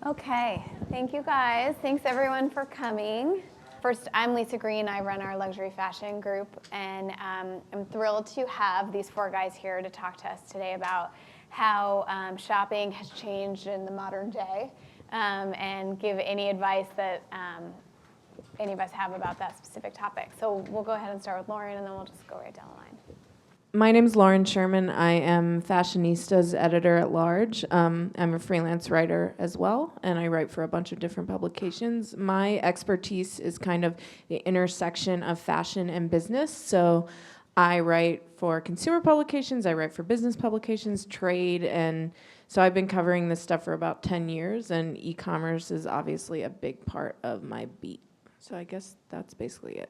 Okay, thank you guys. Thanks everyone for coming. First, I'm Lisa Green. I run our luxury fashion group, and I'm thrilled to have these four guys here to talk to us today about how shopping has changed in the modern day, and give any advice that any of us have about that specific topic. So we'll go ahead and start with Lauren, and then we'll just go right down the line. My name's Lauren Sherman. I am Fashionista's editor at large. I'm a freelance writer as well, and I write for a bunch of different publications. My expertise is kind of the intersection of fashion and business. So I write for consumer publications, I write for business publications, trade, and so I've been covering this stuff for about 10 years, and e-commerce is obviously a big part of my beat. So I guess that's basically it.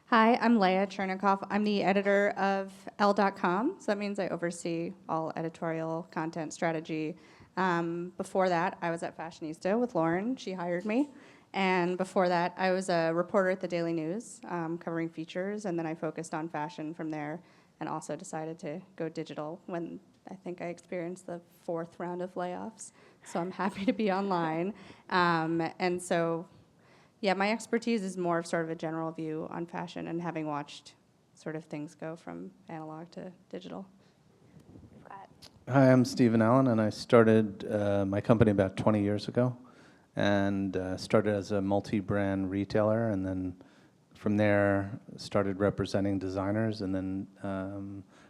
Hi, I'm Leah Chernikoff. I'm the editor of Elle.com, so that means I oversee all editorial content strategy. Before that, I was at Fashionista with Lauren. She hired me. And before that, I was a reporter at the Daily News, covering features, and then I focused on fashion from there, and also decided to go digital when I think I experienced the 4th round of layoffs. So I'm happy to be online. And so yeah, my expertise is more of sort of a general view on fashion and having watched sort of things go from analog to digital. Hi, I'm Stephen Allen, and I started my company about 20 years ago, and started as a multi-brand retailer, and then from there started representing designers, and then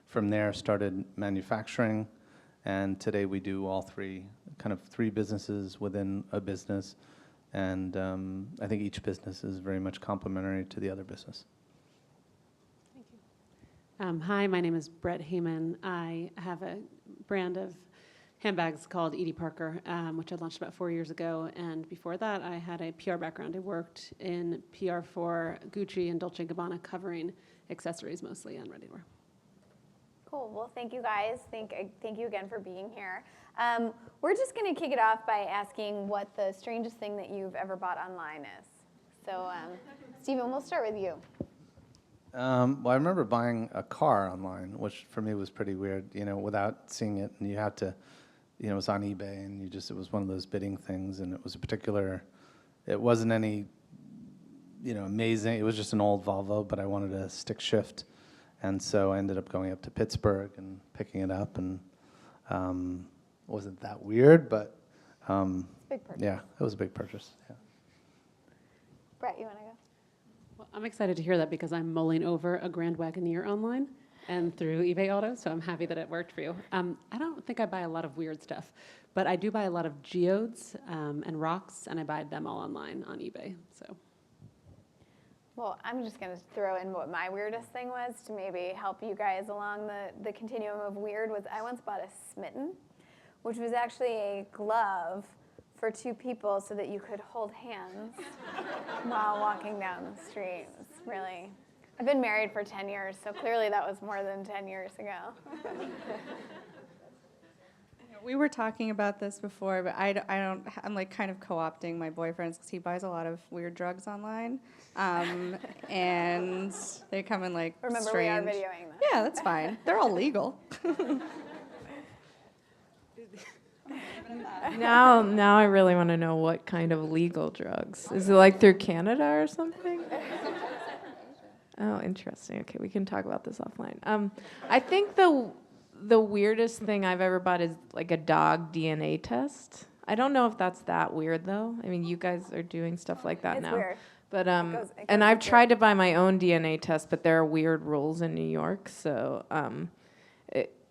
from there started manufacturing, and today we do all three businesses within a business. And I think each business is very much complementary to the other business. Thank you. Hi, my name is Brett Heyman. I have a brand of handbags called Edie Parker, which I launched about 4 years ago. And before that, I had a PR background. I worked in PR for Gucci and Dolce & Gabbana, covering accessories mostly and ready-to-wear. Cool. Well, thank you guys. Thank you again for being here. We're just going to kick it off by asking what the strangest thing that you've ever bought online is. So, Stephen, we'll start with you. Well, I remember buying a car online, which for me was pretty weird, without seeing it. And you had to, it was on eBay, and it was one of those bidding things. And it was it wasn't any, amazing. It was just an old Volvo, but I wanted a stick shift. And so I ended up going up to Pittsburgh and picking it up, and it wasn't that weird, but Big purchase. Yeah, it was a big purchase. Yeah. Brett, you want to go? Well, I'm excited to hear that because I'm mulling over a Grand Wagoneer online and through eBay Auto, so I'm happy that it worked for you. I don't think I buy a lot of weird stuff, but I do buy a lot of geodes and rocks, and I buy them all online on eBay. So. Well, I'm just going to throw in what my weirdest thing was to maybe help you guys along the continuum of weird. Was I once bought a smitten, which was actually a glove for two people so that you could hold hands while walking down the street. It's really, I've been married for 10 years, so clearly that was more than 10 years ago. We were talking about this before, but I'm like kind of co-opting my boyfriend's because he buys a lot of weird drugs online. And they come in like Remember, strange. we are videoing this. Yeah, that's fine. They're all legal. Now I really want to know what kind of legal drugs. Is it like through Canada or something? Oh, interesting. Okay, we can talk about this offline. I think the weirdest thing I've ever bought is like a dog DNA test. I don't know if that's that weird though. I mean, you guys are doing stuff like that now. It's weird. But It goes and I've weird. tried to buy my own DNA test, but there are weird rules in New York. So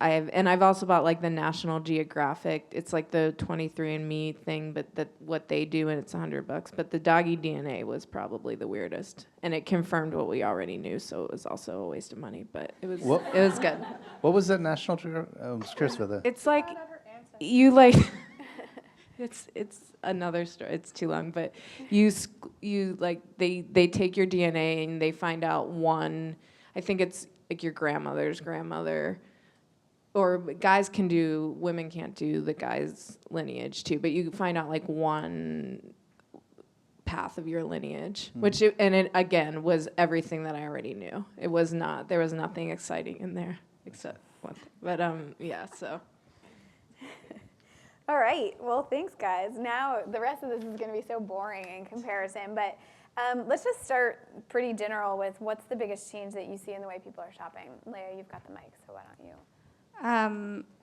I've also bought like the National Geographic. It's like the 23andMe thing, but what they do, and it's $100. But the doggy DNA was probably the weirdest, and it confirmed what we already knew. So it was also a waste of money, but it was good. What was that National Geographic? I was curious about that. It's like you like. It's another story. It's too long, but you like they take your DNA and they find out one. I think it's like your grandmother's grandmother. Or guys can do, women can't do the guy's lineage too, but you find out like one path of your lineage, and it again was everything that I already knew. It was not, there was nothing exciting in there except one thing. But yeah, so. All right. Well, thanks, guys. Now, the rest of this is going to be so boring in comparison, but let's just start pretty general with what's the biggest change that you see in the way people are shopping. Leah, you've got the mic, so why don't you?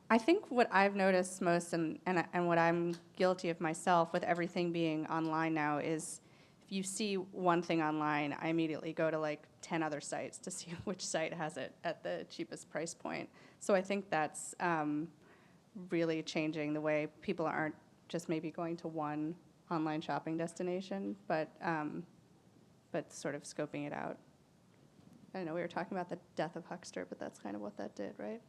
I think what I've noticed most, and what I'm guilty of myself with everything being online now, is if you see one thing online, I immediately go to like 10 other sites to see which site has it at the cheapest price point. So I think that's really changing the way people aren't just maybe going to one online shopping destination, but sort of scoping it out. I know we were talking about the death of Huckster, but that's kind of what that did, right?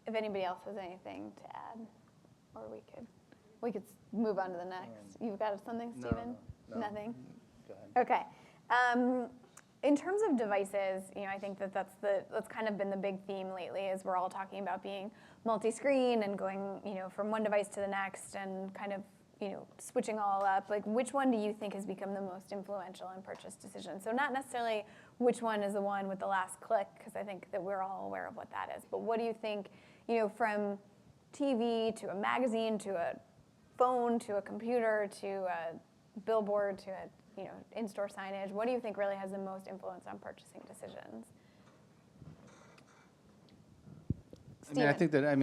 If anybody else has anything to add, or we could move on to the next. You've got something, Stephen? No. Nothing? Go ahead. Okay. In terms of devices, I think that's kind of been the big theme lately, is we're all talking about being multi-screen and going, from one device to the next and kind of, switching all up. Like, which one do you think has become the most influential in purchase decisions? So not necessarily which one is the one with the last click, because I think that we're all aware of what that is. But what do you think, from TV to a magazine to a phone to a computer to a billboard to a in-store signage, what do you think really has the most influence on purchasing decisions? I think that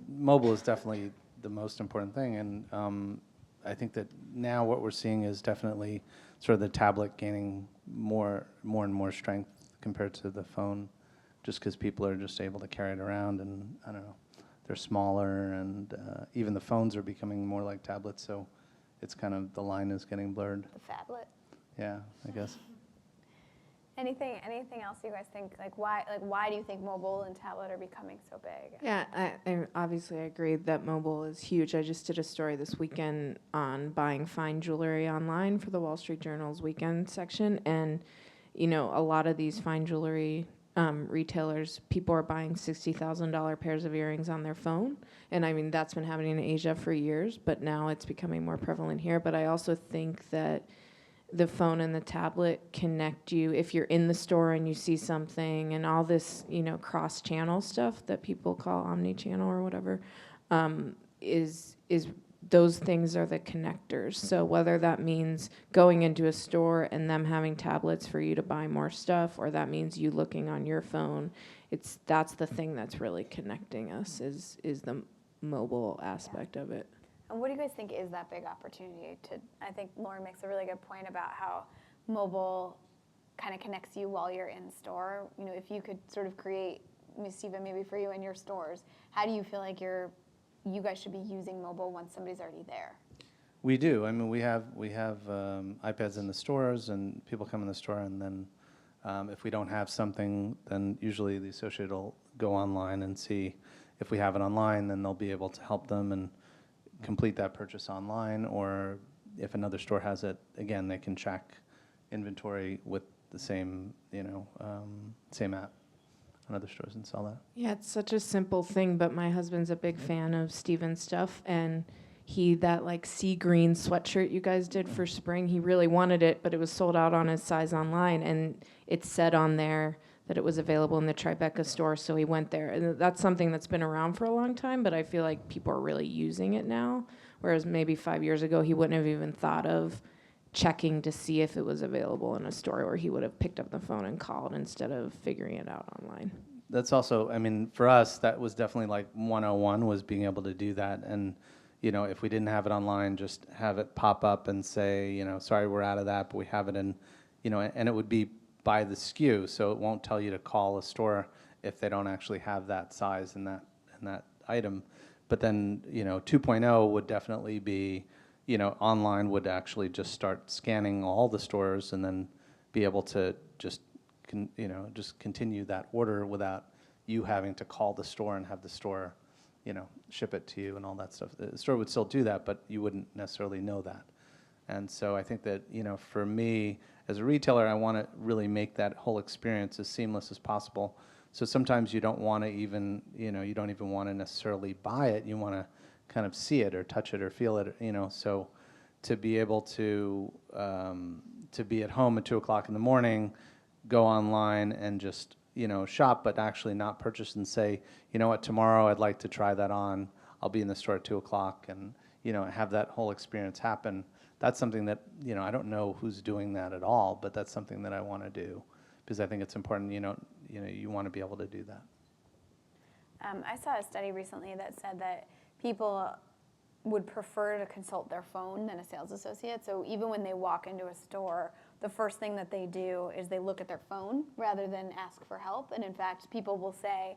mobile is definitely the most important thing, and I think that now what we're seeing is definitely sort of the tablet gaining more and more strength compared to the phone, just because people are just able to carry it around, and I don't know, they're smaller, and even the phones are becoming more like tablets, so it's kind of, the line is getting blurred. The phablet. Yeah, I guess. Anything else you guys think, why do you think mobile and tablet are becoming so big? Yeah, I obviously agree that mobile is huge. I just did a story this weekend on buying fine jewelry online for the Wall Street Journal's weekend section, and a lot of these fine jewelry retailers, people are buying $60,000 pairs of earrings on their phone, and that's been happening in Asia for years, but now it's becoming more prevalent here. But I also think that the phone and the tablet connect you if you're in the store and you see something, and all this, cross-channel stuff that people call omni-channel or whatever, is those things are the connectors. So whether that means going into a store and them having tablets for you to buy more stuff, or that means you looking on your phone, that's the thing that's really connecting us is the mobile aspect of it. And what do you guys think is that big opportunity I think Lauren makes a really good point about how mobile kind of connects you while you're in store. If you could sort of create, Stephen, maybe for you in your stores, how do you feel like you guys should be using mobile once somebody's already there? We do. We have iPads in the stores, and people come in the store, and then if we don't have something, then usually the associate will go online and see if we have it online, then they'll be able to help them and complete that purchase online, or if another store has it, again, they can check inventory with the same, same app on other stores and sell that. Yeah, it's such a simple thing, but my husband's a big fan of Steven's stuff, and that sea green sweatshirt you guys did for spring, he really wanted it, but it was sold out on his size online, and it said on there that it was available in the Tribeca store, so he went there. And that's something that's been around for a long time, but I feel like people are really using it now, whereas maybe 5 years ago he wouldn't have even thought of checking to see if it was available in a store, or he would have picked up the phone and called instead of figuring it out online. That's also, for us, that was definitely like 101, was being able to do that. And, if we didn't have it online, just have it pop up and say, sorry, we're out of that, but we have it in, and it would be by the SKU, so it won't tell you to call a store if they don't actually have that size and that item. But then, 2.0 would definitely be, online would actually just start scanning all the stores and then be able to just continue that order without you having to call the store and have the store, ship it to you and all that stuff. The store would still do that, but you wouldn't necessarily know that. And so I think that, for me, as a retailer, I want to really make that whole experience as seamless as possible. So sometimes you don't want to even, you don't even want to necessarily buy it. You want to kind of see it or touch it or feel it, So to be able to be at home at 2 o'clock in the morning, go online and just, shop, but actually not purchase and say, you know what, tomorrow I'd like to try that on. I'll be in the store at 2 o'clock and, have that whole experience happen. That's something that, I don't know who's doing that at all, but that's something that I want to do because I think it's important, you want to be able to do that. I saw a study recently that said that people would prefer to consult their phone than a sales associate. So even when they walk into a store, the first thing that they do is they look at their phone rather than ask for help. And in fact, people will say,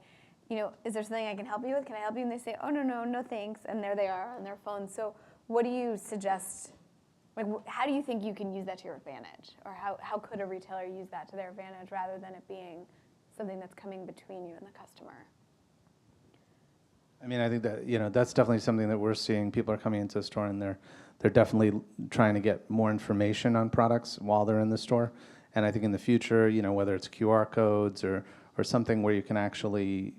is there something I can help you with? Can I help you? And they say, oh, no, thanks. And there they are on their phone. So what do you suggest? Like, how do you think you can use that to your advantage? Or how could a retailer use that to their advantage rather than it being something that's coming between you and the customer? I mean, I think that, that's definitely something that we're seeing. People are coming into the store and they're definitely trying to get more information on products while they're in the store. And I think in the future, whether it's QR codes or something where you can actually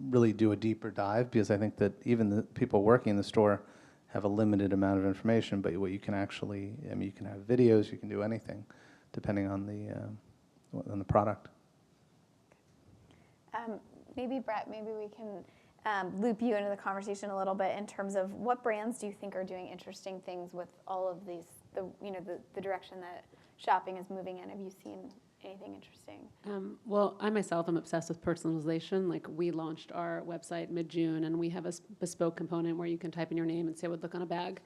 really do a deeper dive, because I think that even the people working in the store have a limited amount of information, but what you can actually, you can have videos, you can do anything depending on the product. Maybe Brett, maybe we can loop you into the conversation a little bit in terms of what brands do you think are doing interesting things with all of these, the direction that shopping is moving in? Have you seen anything interesting? Well, I myself am obsessed with personalization. Like, we launched our website mid-June, and we have a bespoke component where you can type in your name and say what would look on a bag.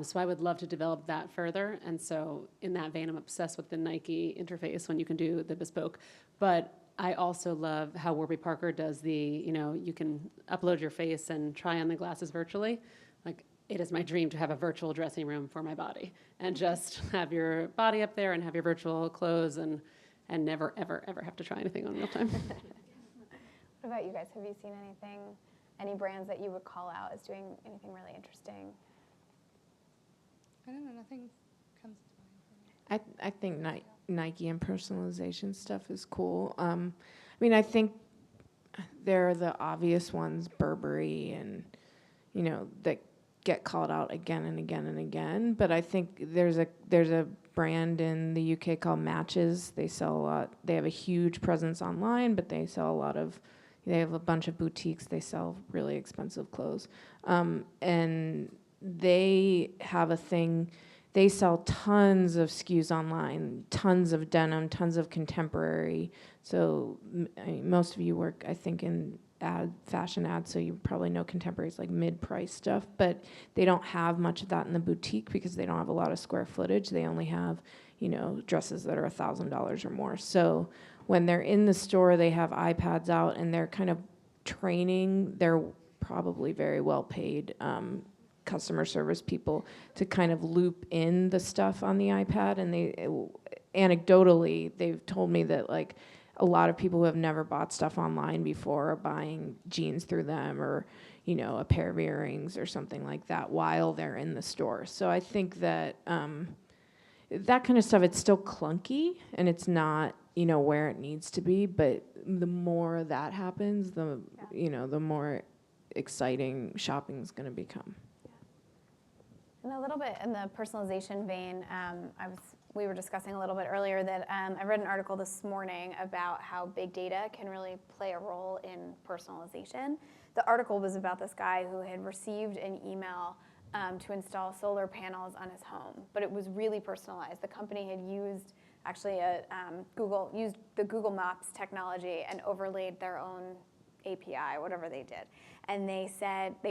So I would love to develop that further. And so in that vein, I'm obsessed with the Nike interface when you can do the bespoke. But I also love how Warby Parker does the, you can upload your face and try on the glasses virtually. Like, it is my dream to have a virtual dressing room for my body and just have your body up there and have your virtual clothes and never, ever, ever have to try anything on real time. What about you guys? Have you seen any brands that you would call out as doing anything really interesting? I don't know, nothing comes to mind for me. I think Nike and personalization stuff is cool. I think there are the obvious ones, Burberry, and that get called out again and again and again. But I think there's a brand in the UK called Matches. They sell a lot. They have a huge presence online, but they sell a lot of. They have a bunch of boutiques. They sell really expensive clothes, and they have a thing. They sell tons of SKUs online, tons of denim, tons of contemporary. So most of you work, I think, in fashion ads, so you probably know contemporaries like mid-price stuff, but they don't have much of that in the boutique because they don't have a lot of square footage. They only have, dresses that are $1,000 or more. So when they're in the store, they have iPads out and they're kind of training their probably very well-paid customer service people to kind of loop in the stuff on the iPad. And anecdotally, they've told me that like a lot of people who have never bought stuff online before are buying jeans through them or, a pair of earrings or something like that while they're in the store. So I think that that kind of stuff, it's still clunky and it's not, where it needs to be. But the more that happens, the more exciting shopping's going to become. And a little bit in the personalization vein, we were discussing a little bit earlier that I read an article this morning about how big data can really play a role in personalization. The article was about this guy who had received an email to install solar panels on his home, but it was really personalized. The company had used actually used the Google Maps technology and overlaid their own API, whatever they did. And they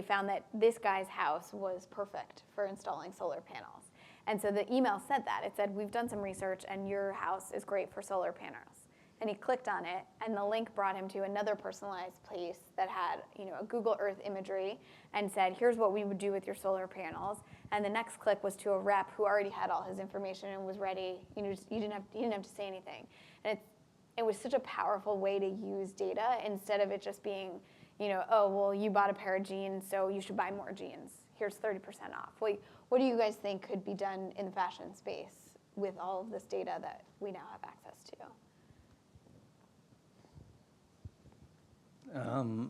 found that this guy's house was perfect for installing solar panels. And so the email said that. It said, we've done some research and your house is great for solar panels. And he clicked on it and the link brought him to another personalized place that had a Google Earth imagery and said, here's what we would do with your solar panels. And the next click was to a rep who already had all his information and was ready. You didn't have to say anything. And it was such a powerful way to use data instead of it just being, oh, well, you bought a pair of jeans, so you should buy more jeans. Here's 30% off. What do you guys think could be done in the fashion space with all of this data that we now have access to?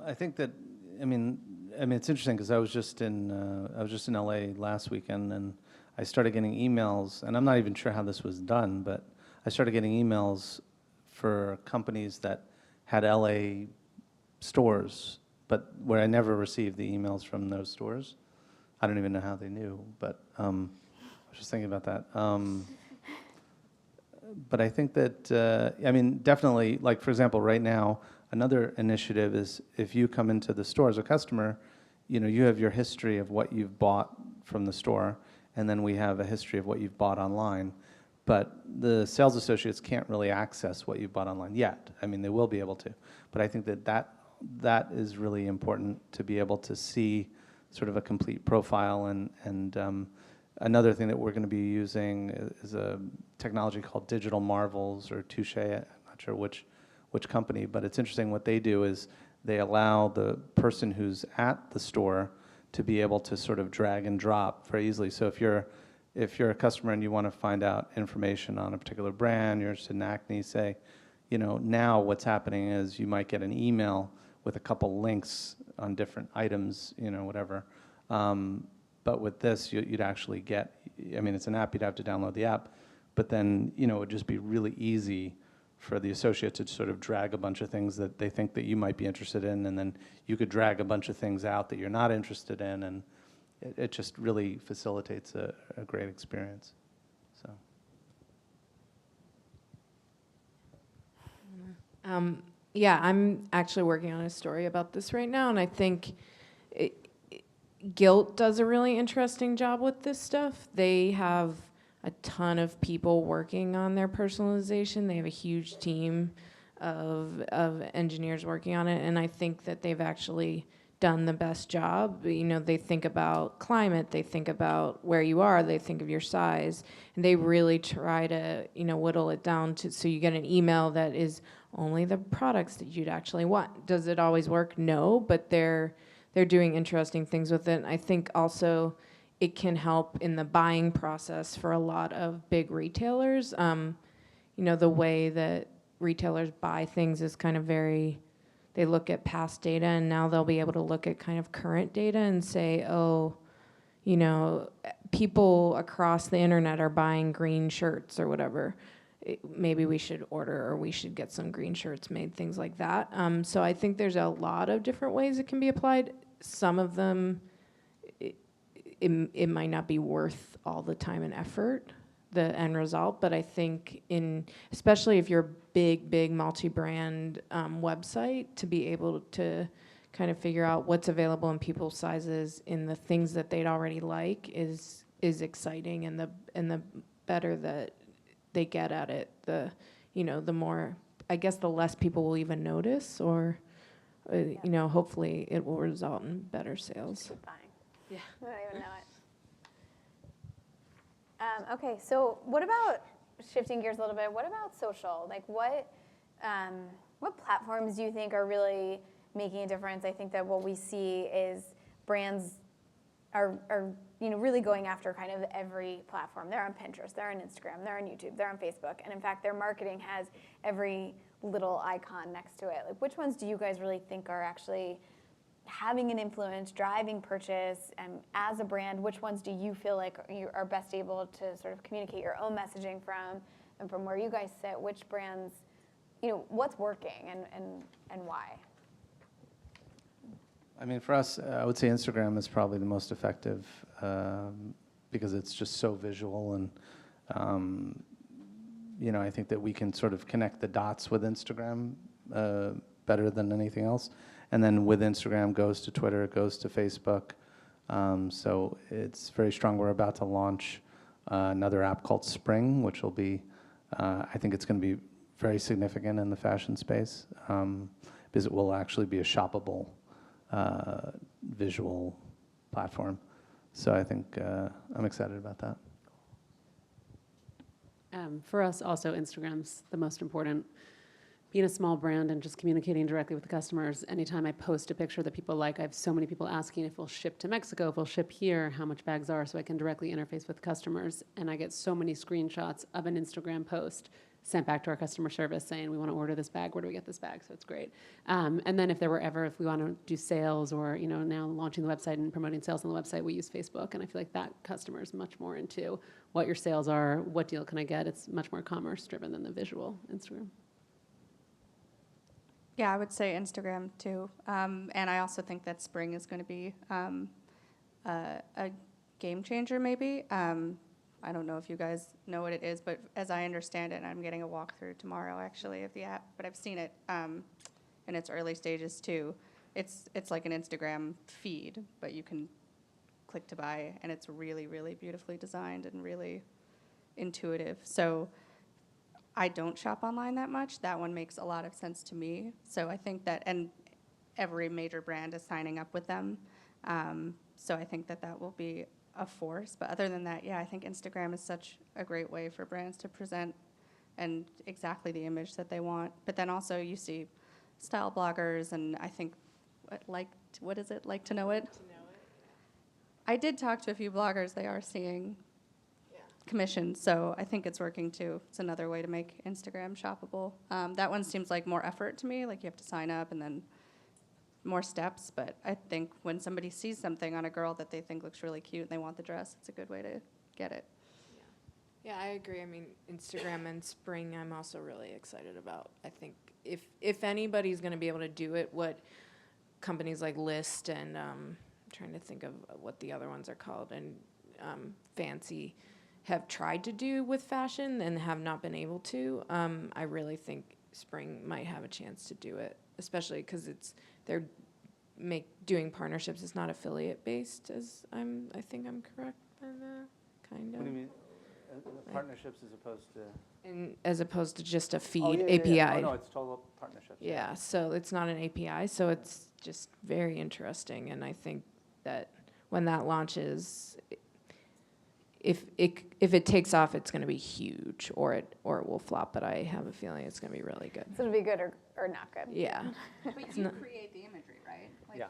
I think that, it's interesting because I was just in LA last weekend and I started getting emails, and I'm not even sure how this was done, but I started getting emails for companies that had LA stores but where I never received the emails from those stores. I don't even know how they knew, but I was just thinking about that. But I think that, I mean, definitely, like for example, right now, another initiative is if you come into the store as a customer, you know, you have your history of what you've bought from the store, and then we have a history of what you've bought online. But the sales associates can't really access what you bought online yet. I mean, they will be able to. But I think that is really important to be able to see sort of a complete profile. And another thing that we're going to be using is a technology called Digital Marvels or Touche. I'm not sure which company, but it's interesting. What they do is they allow the person who's at the store to be able to sort of drag and drop very easily. So if you're a customer and you want to find out information on a particular brand, you're interested in acne, say, you know, now what's happening is you might get an email with a couple links on different items, you know, whatever. But with this, you'd actually get, I mean, it's an app, you'd have to download the app, but then, you know, it would just be really easy for the associate to sort of drag a bunch of things that they think that you might be interested in, and then you could drag a bunch of things out that you're not interested in, and it just really facilitates a great experience. So. Yeah, I'm actually working on a story about this right now, and I think Guilt does a really interesting job with this stuff. They have a ton of people working on their personalization. They have a huge team of engineers working on it, and I think that they've actually done the best job. You know, they think about climate, they think about where you are, they think of your size, and they really try to, you know, whittle it down to so you get an email that is only the products that you'd actually want. Does it always work? No, but they're doing interesting things with it. And I think also it can help in the buying process for a lot of big retailers. You know, the way that retailers buy things is kind of very, they look at past data, and now they'll be able to look at kind of current data and say, oh, you know, people across the internet are buying green shirts or whatever. Maybe we should order, or we should get some green shirts made, things like that. So I think there's a lot of different ways it can be applied. Some of them, it might not be worth all the time and effort, the end result, but I think especially if you're a big multi-brand website, to be able to kind of figure out what's available in people's sizes in the things that they'd already like is exciting, and the better that they get at it, the more, I guess, the less people will even notice, or you know, hopefully it will result in better sales. Keep buying. Yeah. I don't even know it. Okay, so what about, shifting gears a little bit, what about social? Like what platforms do you think are really making a difference? I think that what we see is brands are you know, really going after kind of every platform. They're on Pinterest, they're on Instagram, they're on YouTube, they're on Facebook, and in fact, their marketing has every little icon next to it. Like, which ones do you guys really think are actually having an influence, driving purchase, and as a brand, which ones do you feel like you are best able to sort of communicate your own messaging from, and from where you guys sit, which brands, you know, what's working and why? I mean, for us, I would say Instagram is probably the most effective because it's just so visual, and you know, I think that we can sort of connect the dots with Instagram better than anything else. And then with Instagram goes to Twitter, it goes to Facebook. So it's very strong. We're about to launch another app called Spring, which will be, I think it's going to be very significant in the fashion space because it will actually be a shoppable visual platform. So I think I'm excited about that. For us, also, Instagram's the most important. Being a small brand and just communicating directly with the customers, anytime I post a picture that people like, I have so many people asking if we'll ship to Mexico, if we'll ship here, how much bags are, so I can directly interface with customers. And I get so many screenshots of an Instagram post sent back to our customer service saying, we want to order this bag, where do we get this bag? So it's great. And then if we want to do sales, or, you know, now launching the website and promoting sales on the website, we use Facebook. And I feel like that customer is much more into what your sales are, what deal can I get. It's much more commerce driven than the visual Instagram. Yeah, I would say Instagram too. And I also think that spring is going to be a game changer maybe. I don't know if you guys know what it is, but as I understand it, and I'm getting a walkthrough tomorrow actually of the app, but I've seen it in its early stages too. It's like an Instagram feed, but you can click to buy, and it's really, really beautifully designed and really intuitive. So I don't shop online that much. That one makes a lot of sense to me. So I think that, and every major brand is signing up with them. So I think that that will be a force. But other than that, yeah, I think Instagram is such a great way for brands to present and exactly the image that they want. But then also you see style bloggers, and I think, what is it? Like to know it? I did talk to a few bloggers. They are seeing commissions, so I think it's working too. It's another way to make Instagram shoppable. That one seems like more effort to me, like you have to sign up and then more steps, but I think when somebody sees something on a girl that they think looks really cute and they want the dress, it's a good way to get it. Yeah, I agree. I mean, Instagram and spring, I'm also really excited about. I think if anybody's going to be able to do it, what companies like Lyst and I'm trying to think of what the other ones are called, and Fancy have tried to do with fashion and have not been able to, I really think spring might have a chance to do it, especially because they're doing partnerships. It's not affiliate based, as I think I'm correct by that, kind of. What do you mean? Partnerships as opposed to? As opposed to just a feed Oh, yeah, API. yeah, yeah. Oh, no, it's total partnerships. Yeah, so it's not an API, so it's just very interesting, and I think that when that launches, if it takes off, it's going to be huge, or it will flop. But I have a feeling it's going to be really good. So it'll be good or not good. Yeah. But you create the imagery, right? Like, Yeah.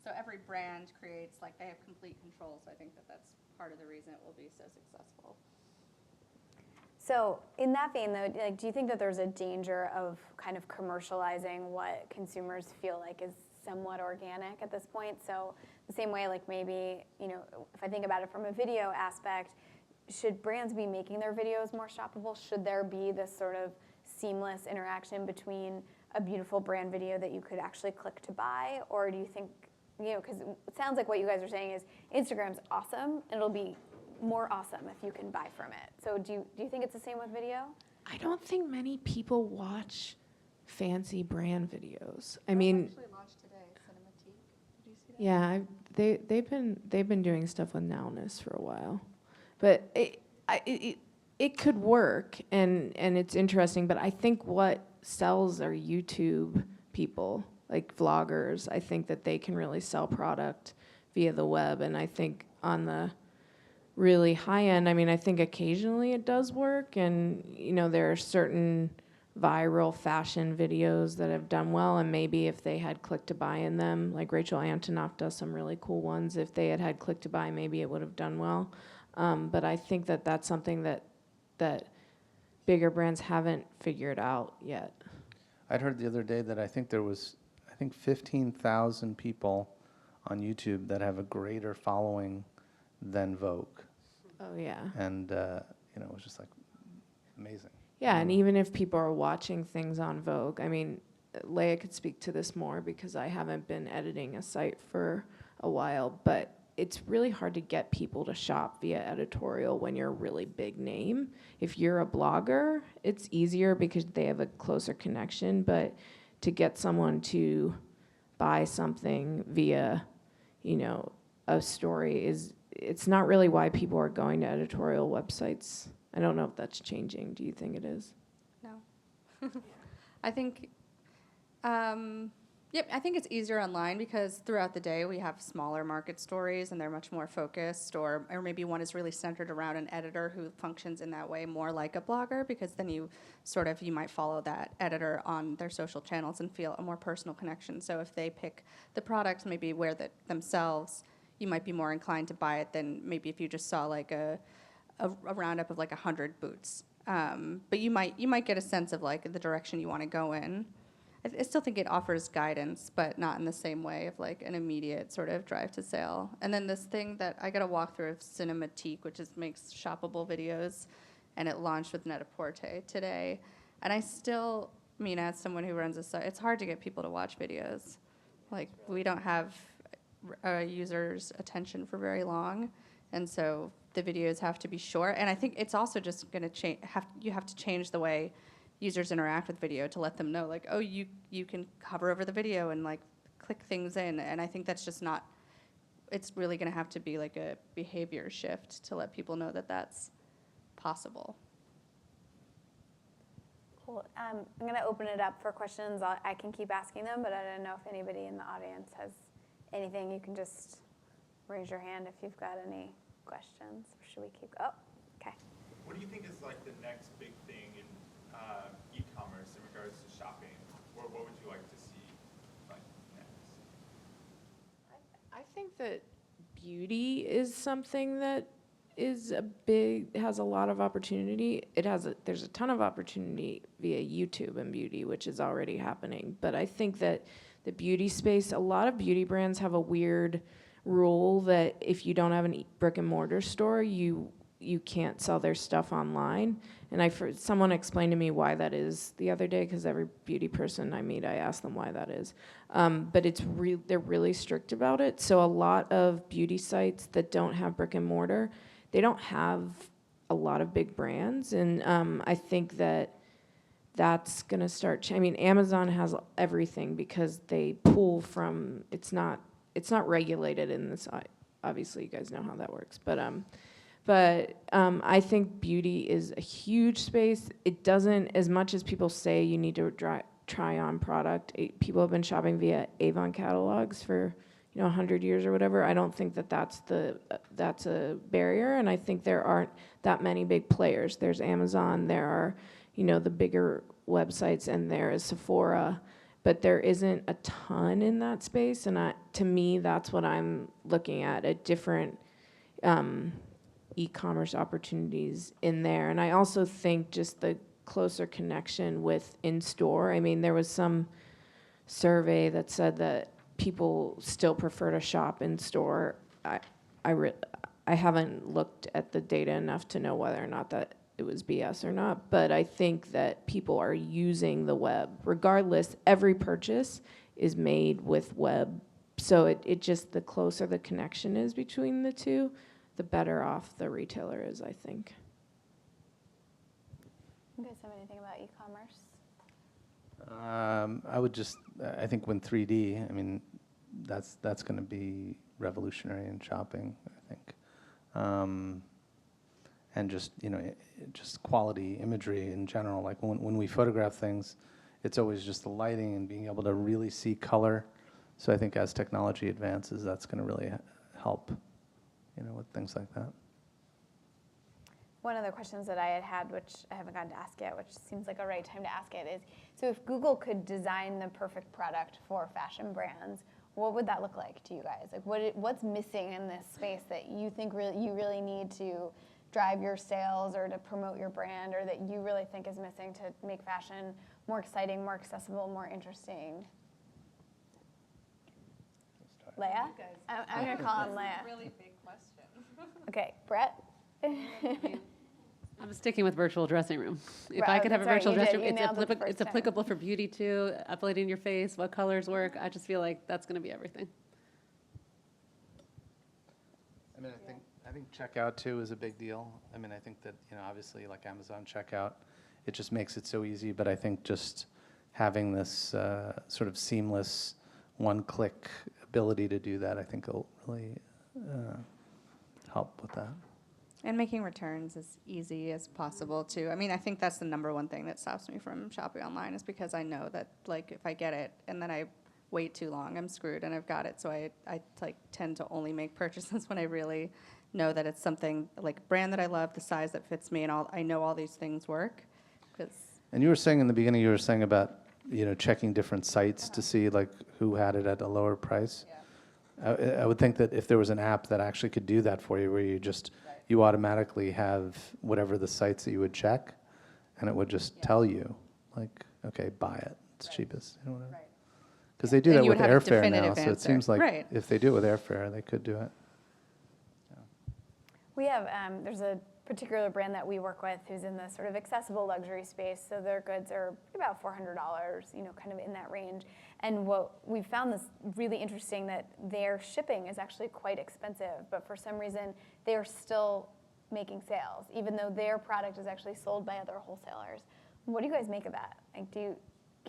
So every brand creates, like, they have complete control, so I think that that's part of the reason it will be so successful. So in that vein, though, like, do you think that there's a danger of kind of commercializing what consumers feel like is somewhat organic at this point? So the same way, like maybe, if I think about it from a video aspect, should brands be making their videos more shoppable? Should there be this sort of seamless interaction between a beautiful brand video that you could actually click to buy? Or do you think, because it sounds like what you guys are saying is Instagram's awesome, and it'll be more awesome if you can buy from it. So do you think it's the same with video? I don't think many people watch fancy brand videos. I mean, Actually launched today, Cinematique. Did you see that? yeah, they've been doing stuff with Nowness for a while, but it could work, and it's interesting. But I think what sells are YouTube people, like vloggers. I think that they can really sell product via the web, and I think on the really high end, I mean, I think occasionally it does work, and there are certain viral fashion videos that have done well, and maybe if they had click to buy in them, like Rachel Antonoff does some really cool ones, if they had click to buy, maybe it would have done well. But I think that that's something that bigger brands haven't figured out yet. I'd heard the other day that I think there was 15,000 people on YouTube that have a greater following than Vogue. Oh yeah. And it was just like amazing. Yeah, and even if people are watching things on Vogue, I mean, Leah could speak to this more because I haven't been editing a site for a while, but it's really hard to get people to shop via editorial when you're a really big name. If you're a blogger, it's easier because they have a closer connection, but to get someone to buy something via, a story it's not really why people are going to editorial websites. I don't know if that's changing. Do you think it is? No. I think, I think it's easier online because throughout the day we have smaller market stories and they're much more focused, or maybe one is really centered around an editor who functions in that way more like a blogger, because then you might follow that editor on their social channels and feel a more personal connection. So if they pick the product, maybe wear that themselves, you might be more inclined to buy it than maybe if you just saw like a roundup of like 100 boots. But you might get a sense of like the direction you want to go in. I still think it offers guidance, but not in the same way of like an immediate sort of drive to sale. And then this thing that I got a walkthrough of Cinematique, which makes shoppable videos, and it launched with Net-a-Porter today. And I still I mean, as someone who runs a site, it's hard to get people to watch videos. Like, we don't have users' attention for very long, and so the videos have to be short. And I think it's also just going to change. You have to change the way users interact with video to let them know, like, oh, you can hover over the video and like click things in. And I think that's just not. It's really going to have to be like a behavior shift to let people know that that's possible. Cool. I'm going to open it up for questions. I can keep asking them, but I don't know if anybody in the audience has anything. You can just raise your hand if you've got any questions. Or should we keep? Oh, okay. What do you think is like the next big thing in e-commerce in regards to shopping? Or what would you like to see like next? I think that beauty is something that has a lot of opportunity. There's a ton of opportunity via YouTube and beauty, which is already happening. But I think that the beauty space, a lot of beauty brands have a weird rule that if you don't have a brick and mortar store, you can't sell their stuff online. And someone explained to me why that is the other day, because every beauty person I meet, I ask them why that is. But they're really strict about it. So a lot of beauty sites that don't have brick and mortar, they don't have a lot of big brands. And I think that's going to start. I mean, Amazon has everything because they pull from. It's not regulated in this. Obviously, you guys know how that works. But I think beauty is a huge space. It doesn't, as much as people say you need to try on product. People have been shopping via Avon catalogs for 100 years or whatever. I don't think that's a barrier, and I think there aren't that many big players. There's Amazon. There are the bigger websites, and there is Sephora, but there isn't a ton in that space. And to me, that's what I'm looking at different e-commerce opportunities in there. And I also think just the closer connection with in-store. I mean, there was some survey that said that people still prefer to shop in store. I haven't looked at the data enough to know whether or not that it was BS or not, but I think that people are using the web. Regardless, every purchase is made with web. So it just, the closer the connection is between the two, the better off the retailer is, I think. You guys have anything about e-commerce? I think when 3D, I mean, that's going to be revolutionary in shopping, I think. And just quality imagery in general. Like when we photograph things, it's always just the lighting and being able to really see color. So I think as technology advances, that's going to really help, with things like that. One of the questions that I had, which I haven't gotten to ask yet, which seems like a right time to ask it, is, so if Google could design the perfect product for fashion brands, what would that look like to you guys? Like, what's missing in this space that you think you really need to drive your sales or to promote your brand, or that you really think is missing to make fashion more exciting, more accessible, more interesting? Leah? I'm going to call on Leah. Really big question. Okay, Brett? I'm sticking with virtual dressing room. If I Right, could have a that's right, virtual you did. dressing room, You nailed it the first it's time. applicable for beauty too, uploading your face, what colors work. I just feel like that's going to be everything. I mean, I think checkout too is a big deal. I mean, I think that obviously like Amazon checkout, it just makes it so easy. But I think just having this sort of seamless one-click ability to do that, I think will really help with that. And making returns as easy as possible too. I mean, I think that's the number one thing that stops me from shopping online, is because I know that like if I get it and then I wait too long, I'm screwed, and I've got it. So I like tend to only make purchases when I really know that it's something like a brand that I love, the size that fits me, and I know all these things work. And you were saying in the beginning, about checking different sites to see like who had it at a lower price. Yeah. I would think that if there was an app that actually could do that for you, where you automatically have whatever the sites that you would check, and it would just tell you, like, okay, buy it. It's cheapest. Whatever. Because they do And that you with would have a airfare now, definitive so it answer. seems like Right. if they do it with airfare, they could do it. We have, there's a particular brand that we work with who's in the sort of accessible luxury space. So their goods are about $400, kind of in that range. And what we found this really interesting, that their shipping is actually quite expensive, but for some reason they are still making sales, even though their product is actually sold by other wholesalers. What do you guys make of that? Like, can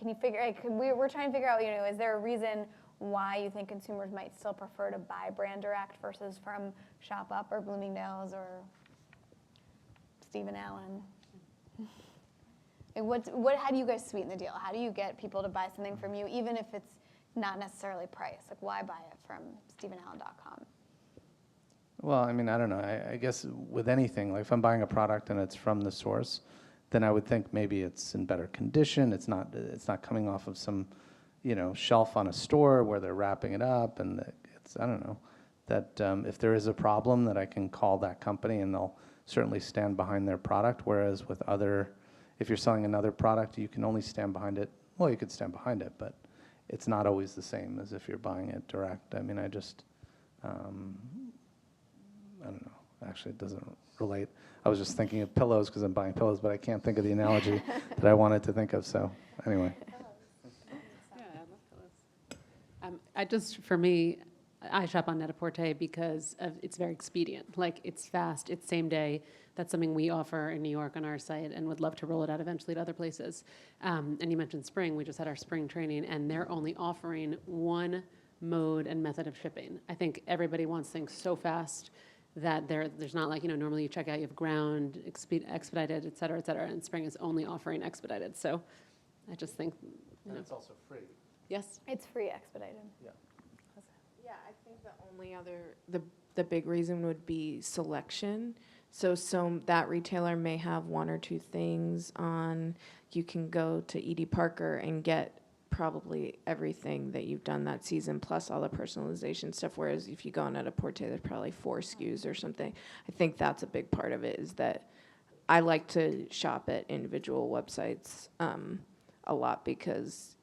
you figure, we're trying to figure out, is there a reason why you think consumers might still prefer to buy brand direct versus from Shop Up or Bloomingdale's or Stephen Allen? Like how do you guys sweeten the deal? How do you get people to buy something from you, even if it's not necessarily price? Like, why buy it from StephenAllen.com? Well, I mean, I don't know. I guess with anything, like if I'm buying a product and it's from the source, then I would think maybe it's in better condition. It's not coming off of some, shelf on a store where they're wrapping it up, and I don't know, that if there is a problem, that I can call that company and they'll certainly stand behind their product. Whereas with if you're selling another product, you can only stand behind it. Well, you could stand behind it, but it's not always the same as if you're buying it direct. I mean, I don't know. Actually, it doesn't relate. I was just thinking of pillows because I'm buying pillows, but I can't think of the analogy that I wanted to think of. So anyway. Yeah, I love pillows. For me, I shop on Net-a-Porter because it's very expedient. Like, it's fast, it's same day. That's something we offer in New York on our site and would love to roll it out eventually to other places. And you mentioned spring. We just had our spring training, and they're only offering one mode and method of shipping. I think everybody wants things so fast that there's not like, normally you check out, you have ground, expedited, et cetera, and spring is only offering expedited. So I just think, And it's also free. yes. It's free expedited. Yeah. Yeah, I think the only other, the big reason would be selection. So that retailer may have one or two things on. You can go to Edie Parker and get probably everything that you've done that season, plus all the personalization stuff. Whereas if you go on Net-a-Porter, there's probably 4 SKUs or something. I think that's a big part of it, is that I like to shop at individual websites a lot, because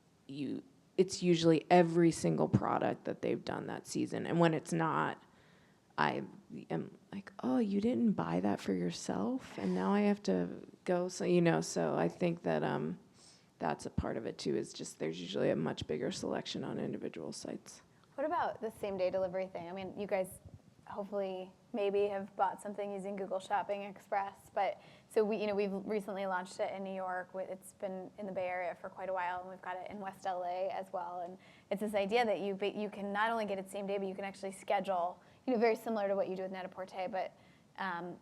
it's usually every single product that they've done that season. And when it's not, I am like, oh, you didn't buy that for yourself, and now I have to go. So I think that that's a part of it too, is just there's usually a much bigger selection on individual sites. What about the same day delivery thing? I mean, you guys hopefully maybe have bought something using Google Shopping Express, but so we've recently launched it in New York. It's been in the Bay Area for quite a while, and we've got it in West LA as well. And it's this idea that you can not only get it same day, but you can actually schedule, very similar to what you do with Net-a-Porter, but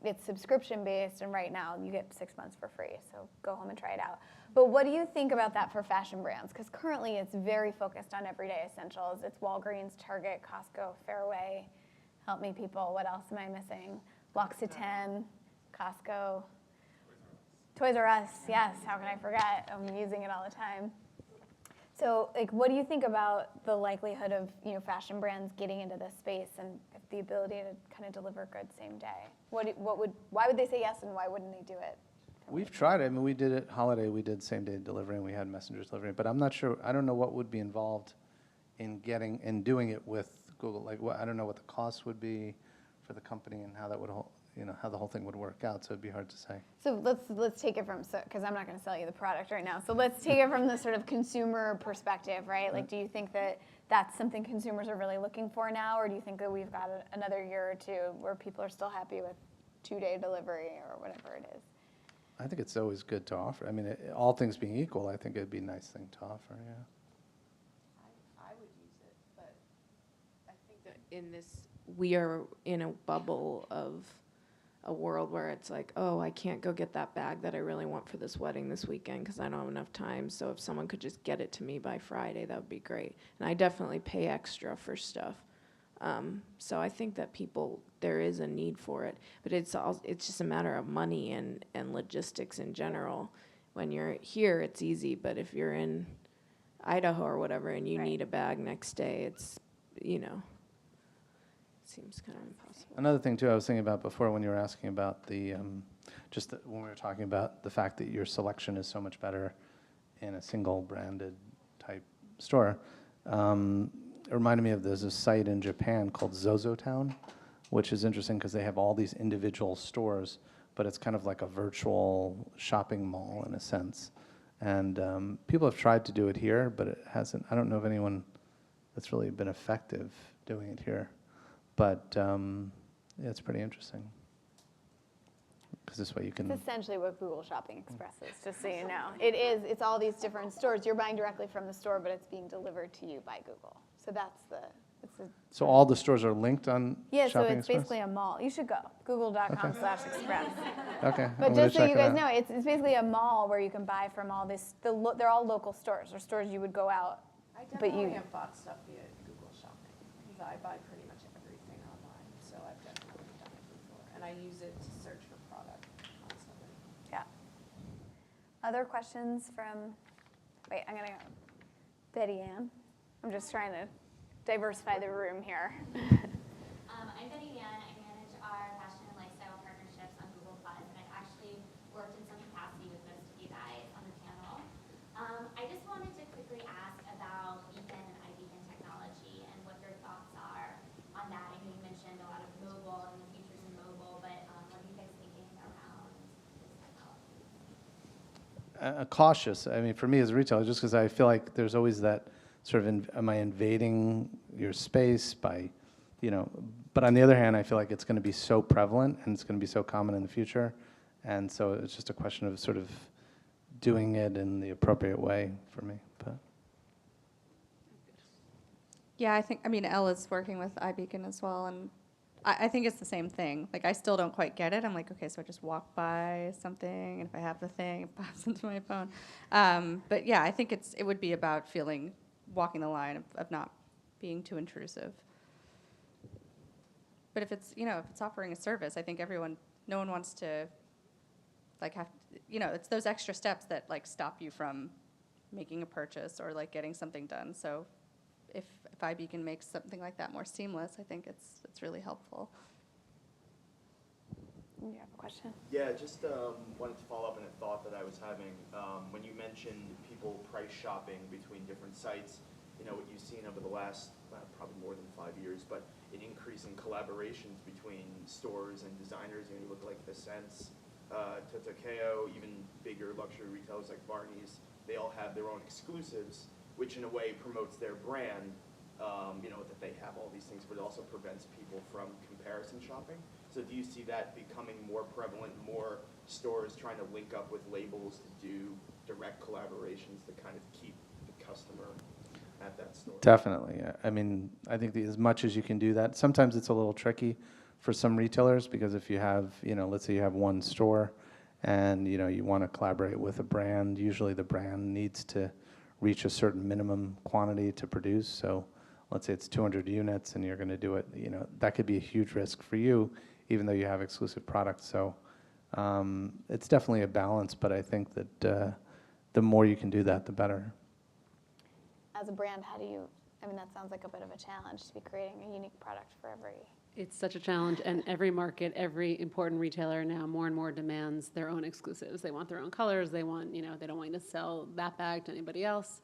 it's subscription based, and right now you get 6 months for free, so go home and try it out. But what do you think about that for fashion brands? Because currently it's very focused on everyday essentials. It's Walgreens, Target, Costco, Fairway. Help me, people. What else am I missing? L'Occitane, Costco, Toys R Us. Yes, how can I forget? I'm using it all the time. So, what do you think about the likelihood of fashion brands getting into this space and the ability to kind of deliver goods same day? Why would they say yes, and why wouldn't they do it? We've tried it. I mean, we did it holiday. We did same day delivery, and we had messenger delivery. But I'm not sure. I don't know what would be involved in doing it with Google. Like, I don't know what the cost would be for the company and how that would how the whole thing would work out. So it'd be hard to say. So let's take it from, because I'm not going to sell you the product right now. So let's take it from the sort of consumer perspective, right? Like, do you think that that's something consumers are really looking for now, or do you think that we've got another year or two where people are still happy with 2-day delivery or whatever it is? I think it's always good to offer. I mean, all things being equal, I think it'd be a nice thing to offer. Yeah. I would use it, but I think that we are in a bubble of a world where it's like, oh, I can't go get that bag that I really want for this wedding this weekend because I don't have enough time. So if someone could just get it to me by Friday, that would be great. And I definitely pay extra for stuff. So I think that there is a need for it, but it's just a matter of money and logistics in general. When you're here, it's easy, but if you're in Idaho or whatever and you need a bag next day, it's, seems kind of impossible. Another thing too, I was thinking about before when you were asking about when we were talking about the fact that your selection is so much better in a single branded type store. It reminded me of there's a site in Japan called Zozotown, which is interesting because they have all these individual stores, but it's kind of like a virtual shopping mall in a sense. And people have tried to do it here, but it hasn't. I don't know of anyone that's really been effective doing it here. But yeah, it's pretty interesting. Because this way you can. It's essentially what Google Shopping Express is, just so you know. It is. It's all these different stores. You're buying directly from the store, but it's being delivered to you by Google. So that's the. So all the stores are linked on Yeah, so Shopping it's Express? basically a mall. You should go. Google.com/express. Okay. But I'm gonna just so check you it guys out. know, it's basically a mall where you can buy from all this. They're all local stores, or stores you would go out. I But definitely you- have bought stuff via Google Shopping because I buy pretty much everything online, so I've definitely done it before. And I use it to search for product constantly. Yeah. Other questions from? Wait, I'm gonna go. Betty Ann. I'm just trying to diversify the room here. I'm Betty Ann. I manage our fashion and lifestyle partnerships on Google+, and I've actually worked in some capacity with most of you guys on the panel. I just wanted to quickly ask about beacon and iBeacon technology and what your thoughts are on that. I know you mentioned a lot of mobile and the features in mobile, but what are you guys thinking around this technology? Cautious. I mean, for me as a retailer, just because I feel like there's always that sort of, am I invading your space by, but on the other hand, I feel like it's going to be so prevalent and it's going to be so common in the future. And so it's just a question of sort of doing it in the appropriate way for me. But Yeah, Elle is working with iBeacon as well, and I think it's the same thing. Like, I still don't quite get it. I'm like, okay, so I just walk by something, and if I have the thing, it pops into my phone. But yeah, I think it would be about walking the line of not being too intrusive. But if it's offering a service, I think no one wants to, it's those extra steps that, stop you from making a purchase or, getting something done. So if iBeacon makes something like that more seamless, I think it's really helpful. You have a question? Yeah, just wanted to follow up on a thought that I was having. When you mentioned people price shopping between different sites, what you've seen over the last probably more than 5 years, but an increase in collaborations between stores and designers. You look like The Sense, Totokeo, even bigger luxury retailers like Barney's. They all have their own exclusives, which in a way promotes their brand. That they have all these things, but it also prevents people from comparison shopping. So do you see that becoming more prevalent, more stores trying to link up with labels to do direct collaborations to kind of keep the customer at that store? definitely. Yeah. I mean, I think as much as you can do that, sometimes it's a little tricky for some retailers because if you have, let's say you have one store and, you want to collaborate with a brand, usually the brand needs to reach a certain minimum quantity to produce. So let's say it's 200 units and you're going to do it, that could be a huge risk for you, even though you have exclusive products. So it's definitely a balance, but I think that the more you can do that, the better. As a brand, that sounds like a bit of a challenge to be creating a unique product for every. It's such a challenge, and every market, every important retailer now more and more demands their own exclusives. They want their own colors. They want, they don't want you to sell that bag to anybody else.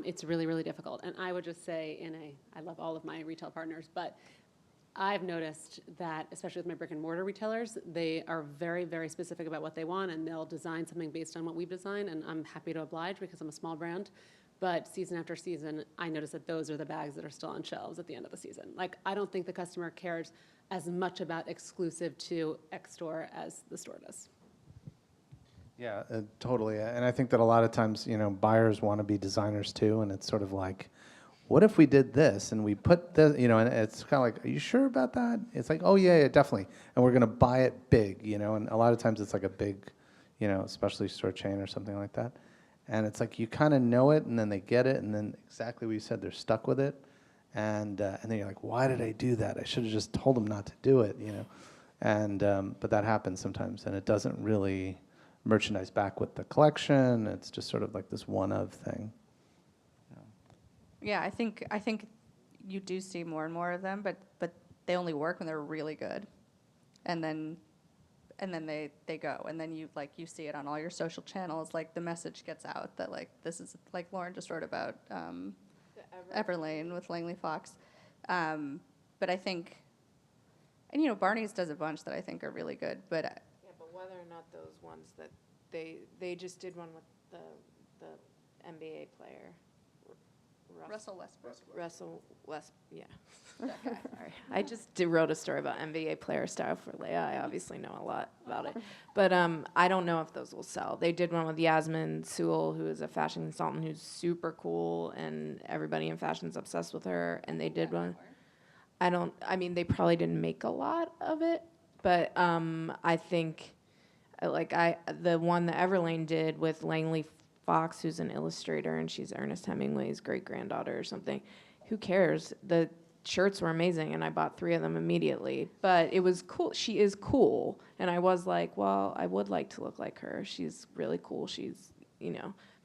It's really, really difficult. And I would just say I love all of my retail partners, but I've noticed that, especially with my brick and mortar retailers, they are very, very specific about what they want, and they'll design something based on what we've designed, and I'm happy to oblige because I'm a small brand. But season after season, I notice that those are the bags that are still on shelves at the end of the season. I don't think the customer cares as much about exclusive to X store as the store does. Yeah, totally. And I think that a lot of times, buyers want to be designers too, and it's sort of like, what if we did this and we put this, and it's kind of like, are you sure about that? It's like, oh yeah, definitely. And we're going to buy it big, and a lot of times it's like a big, specialty store chain or something like that. And it's like you kind of know it, and then they get it, and then exactly what you said, they're stuck with it. And then you're like, why did I do that? I should have just told them not to do it, And but that happens sometimes, and it doesn't really merchandise back with the collection. It's just sort of like this one-of thing. Yeah, I think you do see more and more of them, but they only work when they're really good, and then they go, and then you see it on all your social channels. The message gets out that this is Lauren just wrote about Everlane with Langley Fox, but I think, and Barney's does a bunch that I think are really good, but Yeah, but whether are not those ones that they just did one with the NBA player. Russell Westbrook. Russell West, yeah. Sorry. I just wrote a story about NBA player style for Leah. I obviously know a lot about it. But I don't know if those will sell. They did one with Yasmin Sewell, who is a fashion consultant who's super cool, and everybody in fashion's obsessed with her. And they did one. They probably didn't make a lot of it, but I think, the one that Everlane did with Langley Fox, who's an illustrator, and she's Ernest Hemingway's great-granddaughter or something. Who cares? The shirts were amazing, and I bought 3 of them immediately. But it was cool. She is cool. And I was like, well, I would like to look like her. She's really cool. She's,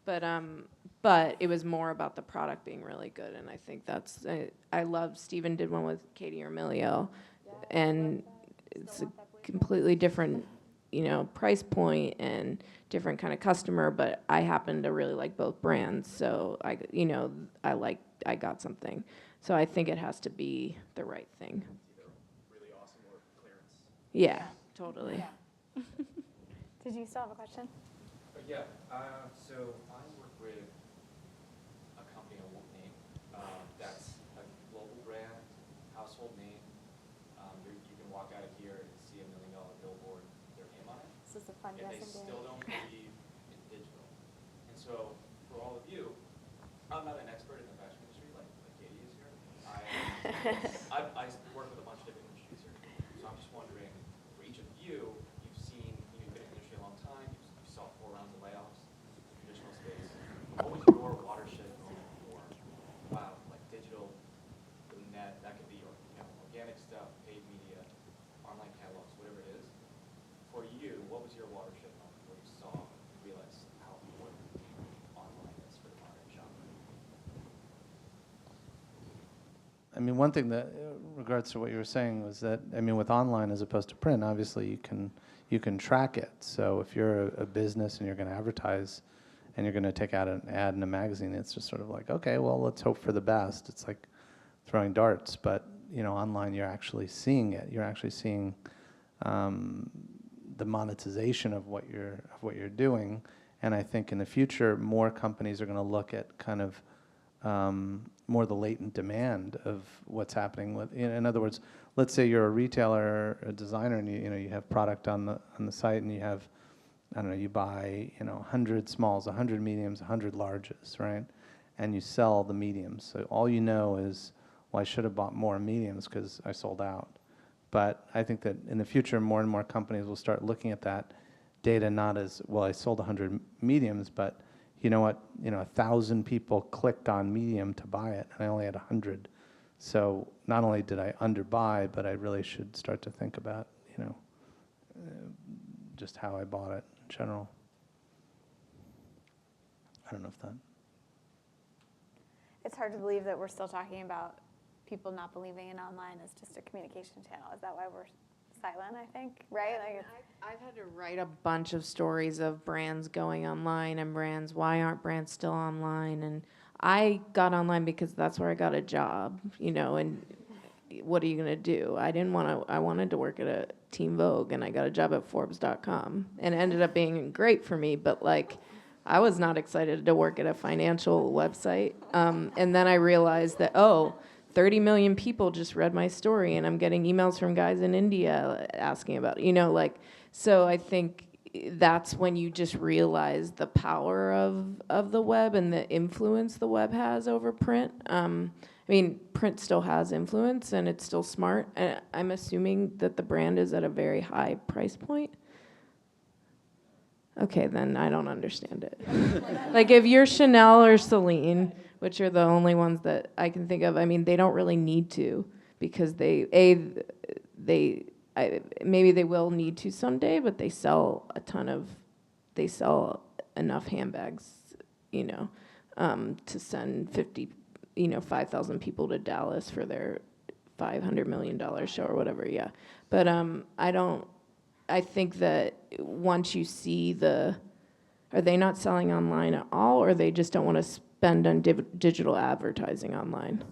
But it was more about the product being really good, and I think that's, I love, Steven did one with Katie Ermilio, and it's a completely different, price point and different kind of customer, but I happen to really like both brands, so I got something. So I think it has to be the right thing. It's either really awesome or clearance. Yeah, totally. Yeah. Did you still have a question? Yeah, so I work with a company I won't name, that's a global brand, household name. You can walk out of here and see $1 million billboard, their name on it. This is a fun And they still don't believe in digital. And so, for all of you, I'm not an expert in the fashion industry like Katie is here. I work with a bunch of different industries here. So I'm just wondering, for each of you, you've been in the industry a long time, you saw 4 rounds of layoffs in the traditional space. What was your watershed moment for, wow, like digital, the net, that could be organic stuff, paid media, online catalogs, whatever it is. For you, what was your watershed moment where you saw and realized how important online is for the modern shopper? One thing that, in regards to what you were saying, was that, with online as opposed to print, obviously you can track it. So if you're a business and you're going to advertise and you're going to take out an ad in a magazine, it's just sort of like, okay, well, let's hope for the best. It's like throwing darts, but online you're actually seeing it. You're actually seeing the monetization of what you're doing. And I think in the future, more companies are going to look at kind of more the latent demand of what's happening with. In other words, let's say you're a retailer, a designer, and you have product on the site, and you have, I don't know, you buy 100 smalls, 100 mediums, 100 larges, right? And you sell the mediums. So all you know is, well, I should have bought more mediums because I sold out. But I think that in the future, more and more companies will start looking at that data not as, well, I sold 100 mediums, but you know what, 1,000 people clicked on medium to buy it, and I only had 100. So not only did I underbuy, but I really should start to think about, just how I bought it in general. I don't know if that. It's hard to believe that we're still talking about people not believing in online as just a communication channel. Is that why we're silent, I think, right? I've had to write a bunch of stories of brands going online and brands, why aren't brands still online? And I got online because that's where I got a job, and what are you going to do? I wanted to work at a Teen Vogue, and I got a job at Forbes.com, and it ended up being great for me, but I was not excited to work at a financial website. And then I realized that, 30 million people just read my story, and I'm getting emails from guys in India asking about it, so I think that's when you just realize the power of the web and the influence the web has over print. Print still has influence, and it's still smart. And I'm assuming that the brand is at a very high price point. Okay, then I don't understand it. If you're Chanel or Celine, which are the only ones that I can think of, they don't really need to, because maybe they will need to someday, but they sell enough handbags, to send 5,000 people to Dallas for their $500 million show or whatever, yeah. But I think that once you see are they not selling online at all, or they just don't want to spend on digital advertising online?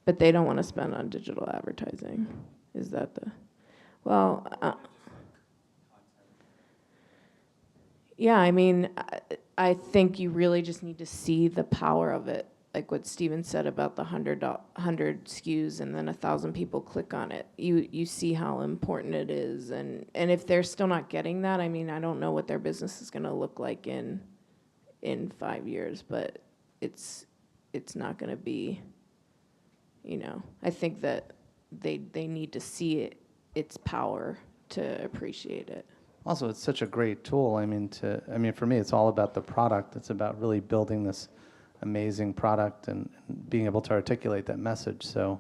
But they don't want to spend on digital advertising. Is that the, well, Yeah, I mean, I think you really just need to see the power of it. Like what Steven said about the 100 SKUs and then 1,000 people click on it. You see how important it is. And if they're still not getting that, I mean, I don't know what their business is going to look like in 5 years, but it's not going to be, I think that they need to see its power to appreciate it. Also, it's such a great tool. I mean, for me, it's all about the product. It's about really building this amazing product and being able to articulate that message. So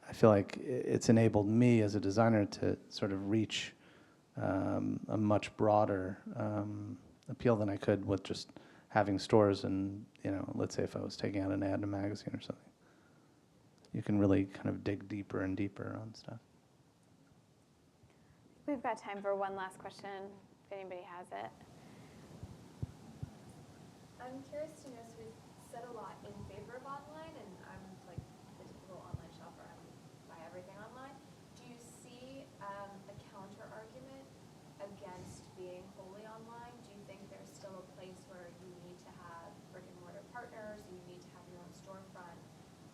I feel like it's enabled me as a designer to sort of reach a much broader appeal than I could with just having stores and, let's say if I was taking out an ad in a magazine or something. You can really kind of dig deeper and deeper on stuff. We've got time for one last question, if anybody has it. I'm curious to know, so we've said a lot in favor of online, and I'm like the typical online shopper. I buy everything online. Do you see a counter argument against being wholly online? Do you think there's still a place where you need to have brick and mortar partners, and you need to have your own storefront,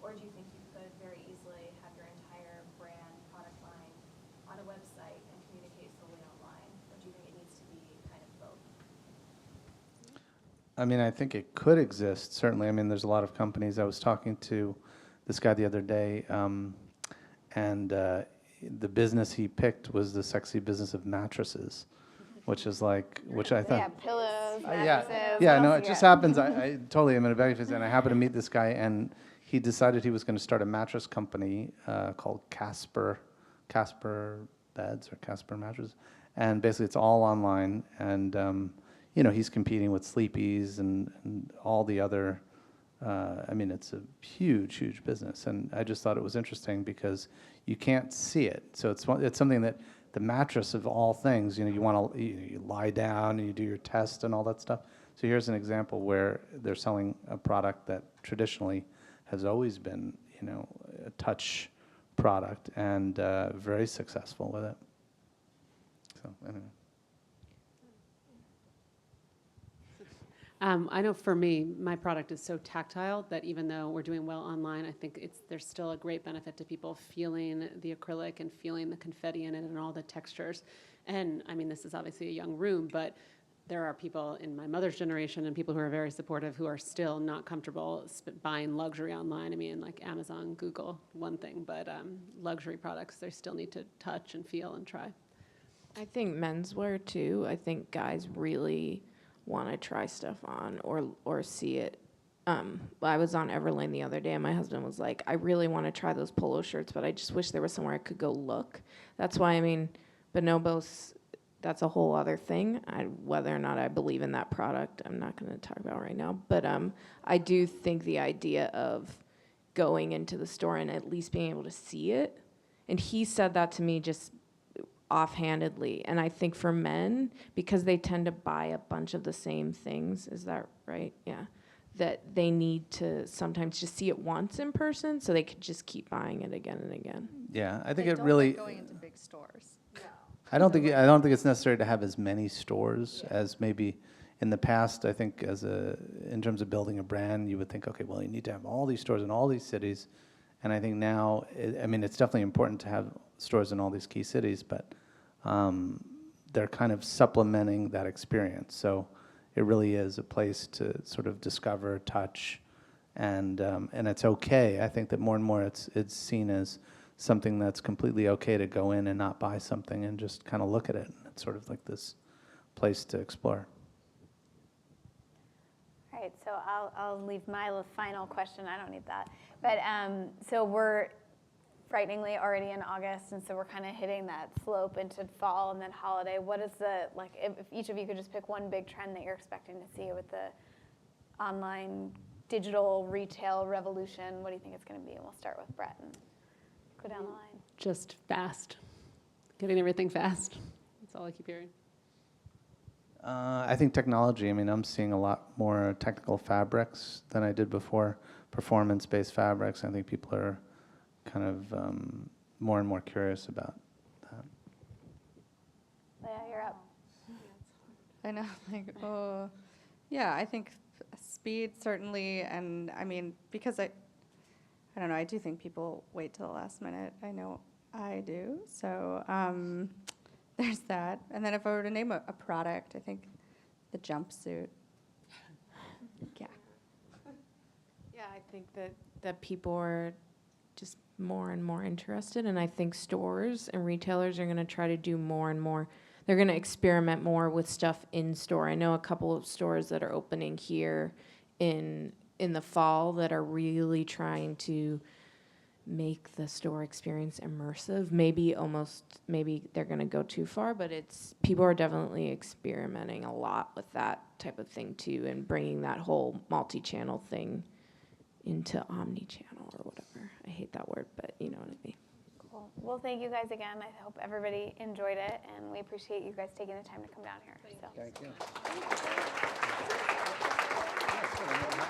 or do you think you could very easily have your entire brand product line on a website and communicate solely online, or do you think it needs to be kind of both? I mean, I think it could exist, certainly. I mean, there's a lot of companies. I was talking to this guy the other day, and the business he picked was the sexy business of mattresses, which I thought. Yeah, pillows, Yeah, mattresses. yeah, what no, else it you just got? happens. I totally am in a benefit, and I happened to meet this guy, and he decided he was going to start a mattress company called Casper Beds or Casper Mattresses, and basically it's all online, and he's competing with Sleepy's and all the other. I mean, it's a huge, huge business, and I just thought it was interesting because you can't see it. So it's something that the mattress of all things, you want to you lie down and you do your test and all that stuff. So here's an example where they're selling a product that traditionally has always been, a touch product and very successful with it. So anyway. I know for me, my product is so tactile that even though we're doing well online, I think there's still a great benefit to people feeling the acrylic and feeling the confetti in it and all the textures. And I mean, this is obviously a young room, but there are people in my mother's generation and people who are very supportive who are still not comfortable buying luxury online. I mean, like Amazon, Google, one thing, but luxury products, they still need to touch and feel and try. I think menswear too. I think guys really want to try stuff on or see it. I was on Everlane the other day, and my husband was like, I really want to try those polo shirts, but I just wish there was somewhere I could go look. That's why, I mean, bonobos, that's a whole other thing. Whether or not I believe in that product, I'm not going to talk about right now. But I do think the idea of going into the store and at least being able to see it, and he said that to me just offhandedly, and I think for men, because they tend to buy a bunch of the same things, is that right? Yeah, that they need to sometimes just see it once in person so they could just keep buying it again and again. Yeah, I think They it don't really. like going into big stores. I don't think it's necessary to have as many stores as maybe in the past. I think in terms of building a brand, you would think, okay, well, you need to have all these stores in all these cities, and I think now, it's definitely important to have stores in all these key cities, but they're kind of supplementing that experience. So it really is a place to sort of discover, touch, and it's okay. I think that more and more it's seen as something that's completely okay to go in and not buy something and just kind of look at it. It's sort of like this place to explore. All right, so I'll leave my final question. I don't need that. But so we're frighteningly already in August, and so we're kind of hitting that slope into fall and then holiday. What is if each of you could just pick one big trend that you're expecting to see with the online digital retail revolution, what do you think it's going to be? And we'll start with Brett and go down the line. Just fast. Getting everything fast. That's all I keep hearing. I think technology. I'm seeing a lot more technical fabrics than I did before, performance-based fabrics. I think people are kind of more and more curious about that. Leah, you're up. I know, like, oh, yeah, I think speed certainly, and I mean, because I don't know, I do think people wait till the last minute. I know I do, so there's that. And then if I were to name a product, I think the jumpsuit. Yeah. Yeah, I think that people are just more and more interested, and I think stores and retailers are going to try to do more and more. They're going to experiment more with stuff in store. I know a couple of stores that are opening here in the fall that are really trying to make the store experience immersive. Maybe they're going to go too far, but people are definitely experimenting a lot with that type of thing too, and bringing that whole multi-channel thing into omni-channel or whatever. I hate that word, but you know what I mean. Cool. Well, thank you guys again. I hope everybody enjoyed it, and we appreciate you guys taking the time to come down here. Thank you.